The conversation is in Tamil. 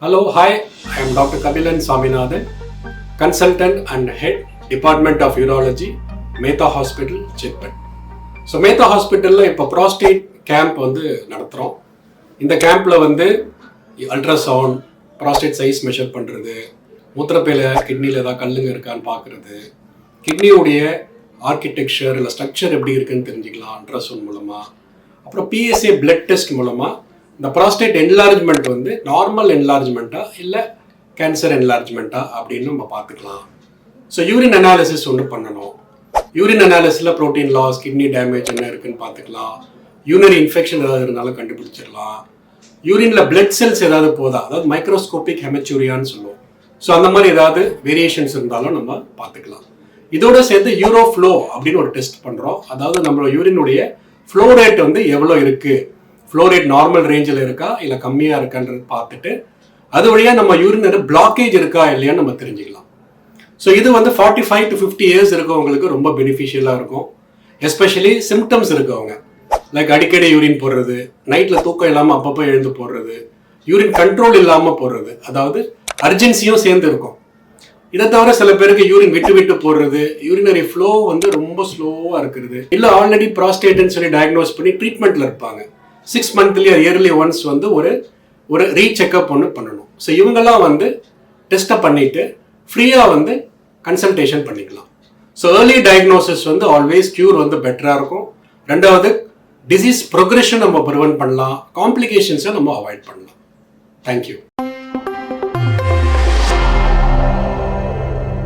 Hello, hi, I am Dr. Kabilan Swaminathan, Consultant and Head, Department of Urology, Mehta Hospital, Chitpat. So Mehta ஹாஸ்பிட்டலில் இப்போ ப்ராஸ்டேட் கேம்ப் வந்து நடத்துகிறோம். இந்த கேம்பில் வந்து அல்ட்ராசவுண்ட், ப்ராஸ்டேட் சைஸ் மெஷர் பண்ணுறது, மூத்திரப்பையில் கிட்னியில் ஏதாவது கல்லுங்க இருக்கான்னு பார்க்குறது, கிட்னியுடைய ஆர்கிடெக்சர் இல்லை ஸ்ட்ரக்சர் எப்படி இருக்குன்னு தெரிஞ்சுக்கலாம் அல்ட்ராசவுண்ட் மூலமாக. அப்புறம் பிஎஸ்ஏ பிளட் டெஸ்ட் மூலமாக இந்த ப்ராஸ்டேட் என்லார்ஜ்மெண்ட் வந்து நார்மல் என்லார்ஜ்மெண்ட்டா இல்லை கேன்சர் என்லார்ஜ்மெண்ட்டா அப்படின்னு நம்ம பார்த்துக்கலாம். ஸோ யூரின் அனாலிசிஸ் ஒன்று பண்ணணும். யூரின் அனாலிசிஸில் ப்ரோட்டீன் லாஸ், கிட்னி டேமேஜ் என்ன இருக்குன்னு பார்த்துக்கலாம். யூரினரி இன்ஃபெக்ஷன் ஏதாவது இருந்தாலும் கண்டுபிடிச்சிடலாம். யூரினில் பிளட் செல்ஸ் ஏதாவது போதா, அதாவது மைக்ரோஸ்கோபிக் ஹெமச்சூரியான்னு சொல்லுவோம். ஸோ அந்த மாதிரி ஏதாவது வேரியேஷன்ஸ் இருந்தாலும் நம்ம பார்த்துக்கலாம். இதோட சேர்த்து யூரோ ஃப்ளோ அப்படின்னு ஒரு டெஸ்ட் பண்ணுறோம். அதாவது நம்மளோட யூரினுடைய ஃப்ளோ ரேட் வந்து எவ்வளோ இருக்குது, ஃப்ளோ ரேட் நார்மல் ரேஞ்சில் இருக்கா இல்லை கம்மியாக இருக்கான்றது பார்த்துட்டு அது வழியாக நம்ம யூரினரி பிளாக்கேஜ் இருக்கா இல்லையான்னு நம்ம தெரிஞ்சுக்கலாம். ஸோ இது வந்து 45 to 50 இயர்ஸ் இருக்கவங்களுக்கு ரொம்ப பெனிஃபிஷியலாக இருக்கும். எஸ்பெஷலி சிம்டம்ஸ் இருக்கவங்க, லைக் அடிக்கடி யூரின் போடுறது, நைட்டில் தூக்கம் இல்லாமல் அப்பப்போ எழுந்து போடுறது, யூரின் கண்ட்ரோல் இல்லாமல் போடுறது, அதாவது அர்ஜென்சியும் சேர்ந்து இருக்கும். இதை தவிர சில பேருக்கு யூரின் விட்டு விட்டு போடுறது, யூரினரி ஃப்ளோ வந்து ரொம்ப ஸ்லோவாக இருக்கிறது, இல்லை ஆல்ரெடி ப்ராஸ்டேட்னு சொல்லி டயக்னோஸ் பண்ணி ட்ரீட்மெண்ட்டில் இருப்பாங்க. 6 monthly இயர்லி ஒன்ஸ் வந்து ஒரு ரீசெக்அப் ஒன்று பண்ணணும். ஸோ இவங்கெல்லாம் வந்து டெஸ்ட்டை பண்ணிவிட்டு ஃப்ரீயாக வந்து கன்சல்டேஷன் பண்ணிக்கலாம். ஸோ ஏர்லி டயக்னோசிஸ் வந்து ஆல்வேஸ் க்யூர் வந்து பெட்டராக இருக்கும். ரெண்டாவது, டிசீஸ் ப்ரொக்ரெஷன் நம்ம ப்ரிவென்ட் பண்ணலாம், காம்ப்ளிகேஷன்ஸை நம்ம அவாய்ட் பண்ணலாம். தேங்க்யூ.